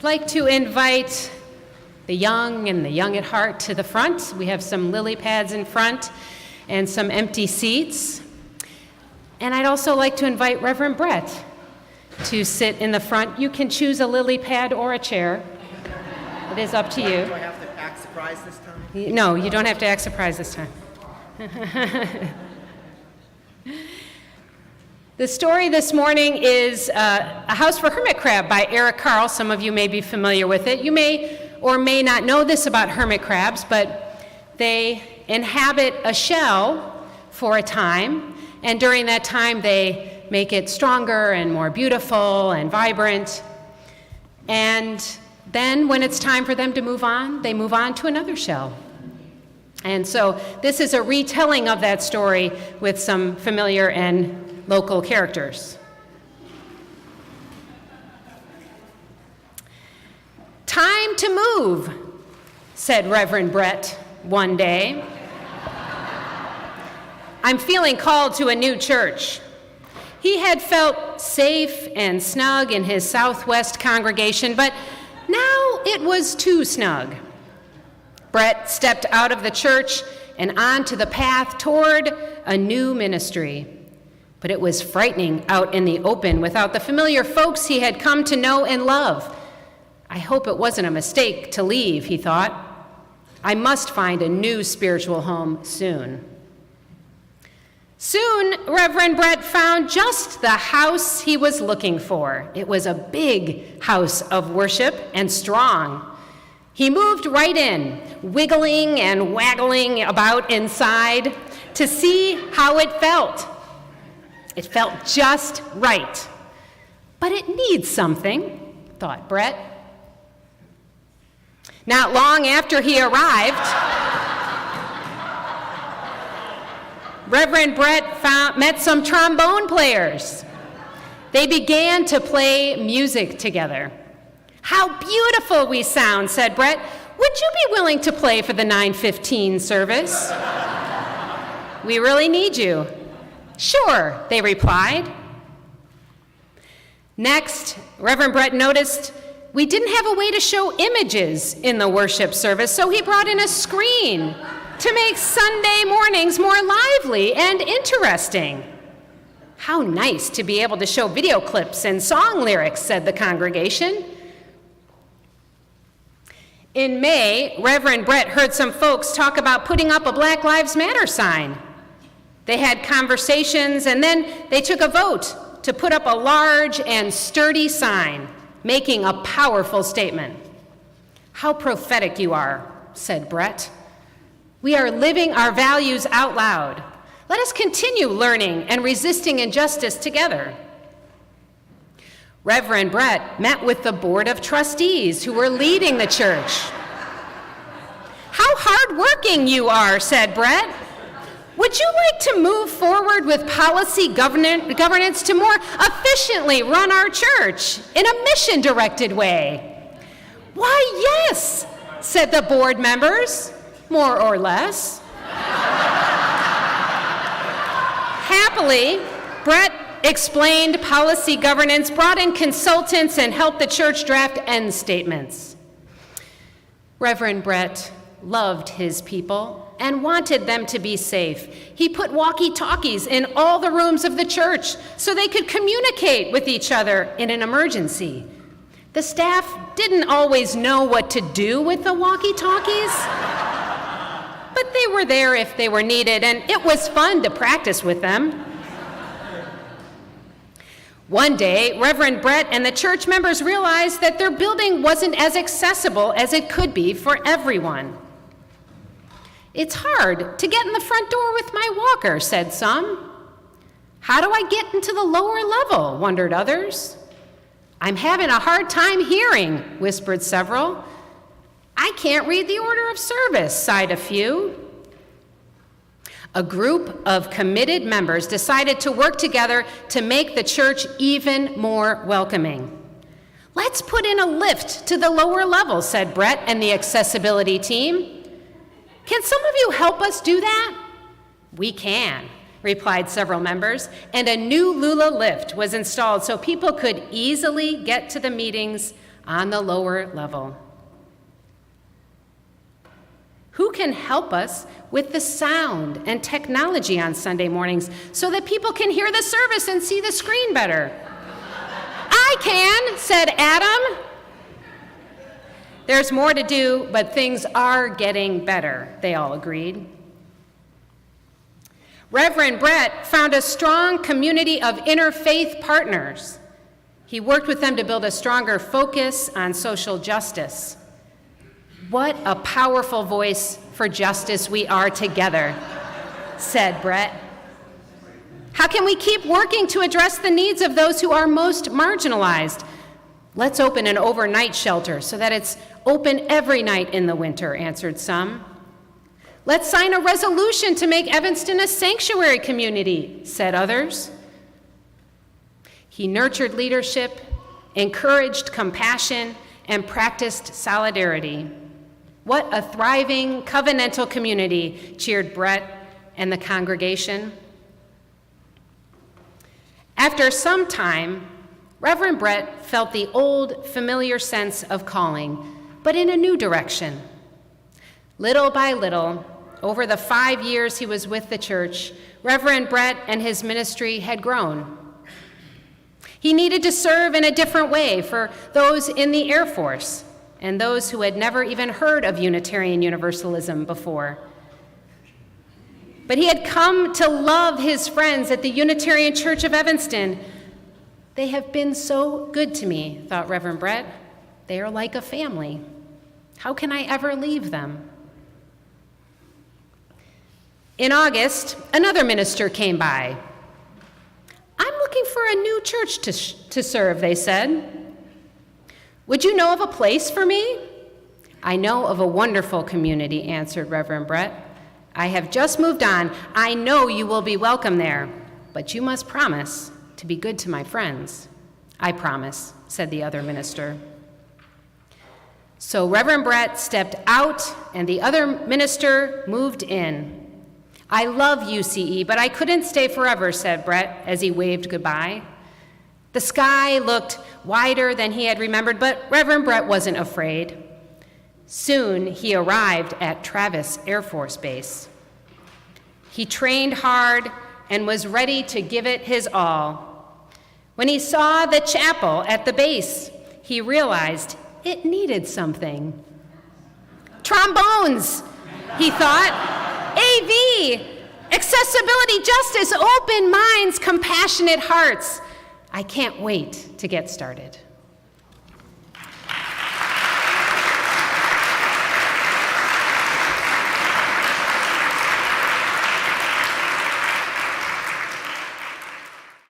like to invite the young and the young at heart to the front. We have some lily pads in front and some empty seats. And I'd also like to invite Reverend Bret to sit in the front. You can choose a lily pad or a chair. It is up to you. Do I have to act surprised this time? No, you don't have to act surprised this time. The story this morning is A House for Hermit Crab by Eric Carle. Some of you may be familiar with it. You may or may not know this about hermit crabs, but they inhabit a shell for a time, and during that time they make it stronger and more beautiful and vibrant. And then when it's time for them to move on, they move on to another shell. And so this is a retelling of that story with some familiar and local characters. "Time to move," said Reverend Bret one day. "I'm feeling called to a new church." He had felt safe and snug in his Southwest congregation, but now it was too snug. Bret stepped out of the church and onto the path toward a new ministry. But it was frightening out in the open without the familiar folks he had come to know and love. "I hope it wasn't a mistake to leave," he thought. "I must find a new spiritual home soon." Soon, Reverend Bret found just the house he was looking for. It was a big house of worship and strong. He moved right in, wiggling and waggling about inside to see how it felt. It felt just right. But it needs something, thought Bret. Not long after he arrived, Reverend Bret met some trombone players. They began to play music together. "How beautiful we sound," said Bret. "Would you be willing to play for the 9:15 service?" "We really need you." "Sure," they replied. Next, Reverend Bret noticed we didn't have a way to show images in the worship service, so he brought in a screen to make Sunday mornings more lively and interesting. "How nice to be able to show video clips and song lyrics," said the congregation. In May, Reverend Bret heard some folks talk about putting up a Black Lives Matter sign. They had conversations, and then they took a vote to put up a large and sturdy sign, making a powerful statement. "How prophetic you are," said Bret. "We are living our values out loud. Let us continue learning and resisting injustice together." Reverend Bret met with the board of trustees who were leading the church. "How hardworking you are," said Bret. "Would you like to move forward with policy governance to more efficiently run our church in a mission-directed way?" "Why, yes," said the board members, more or less. Happily, Bret explained policy governance, brought in consultants, and helped the church draft end statements. Reverend Bret loved his people and wanted them to be safe. He put walkie-talkies in all the rooms of the church so they could communicate with each other in an emergency. The staff didn't always know what to do with the walkie-talkies, but they were there if they were needed, and it was fun to practice with them. One day, Reverend Bret and the church members realized that their building wasn't as accessible as it could be for everyone. "It's hard to get in the front door with my walker," said some. "How do I get into the lower level?" wondered others. "I'm having a hard time hearing," whispered several. "I can't read the order of service," sighed a few. A group of committed members decided to work together to make the church even more welcoming. "Let's put in a lift to the lower level," said Bret and the accessibility team. "Can some of you help us do that?" "We can," replied several members, and a new Lula lift was installed so people could easily get to the meetings on the lower level. Who can help us with the sound and technology on Sunday mornings so that people can hear the service and see the screen better? I can, said Adam. There's more to do, but things are getting better, they all agreed. Reverend Bret found a strong community of interfaith partners. He worked with them to build a stronger focus on social justice. What a powerful voice for justice we are together, said Bret. How can we keep working to address the needs of those who are most marginalized? Let's open an overnight shelter so that it's open every night in the winter, answered some. Let's sign a resolution to make Evanston a sanctuary community, said others. He nurtured leadership, encouraged compassion, and practiced solidarity. What a thriving covenantal community, cheered Bret and the congregation. After some time, Reverend Bret felt the old, familiar sense of calling, but in a new direction. Little by little, over the 5 years he was with the church, Reverend Bret and his ministry had grown. He needed to serve in a different way for those in the Air Force and those who had never even heard of Unitarian Universalism before. But he had come to love his friends at the Unitarian Church of Evanston. They have been so good to me, thought Reverend Bret. They are like a family. How can I ever leave them? In August, another minister came by. I'm looking for a new church to serve, they said. Would you know of a place for me? I know of a wonderful community, answered Reverend Bret. I have just moved on. I know you will be welcome there, but you must promise to be good to my friends. I promise, said the other minister. So Reverend Bret stepped out and the other minister moved in. I love UCE, but I couldn't stay forever, said Bret as he waved goodbye. The sky looked wider than he had remembered, but Reverend Bret wasn't afraid. Soon he arrived at Travis Air Force Base. He trained hard and was ready to give it his all. When he saw the chapel at the base, he realized it needed something. Trombones, he thought. AV, accessibility, justice, open minds, compassionate hearts. I can't wait to get started.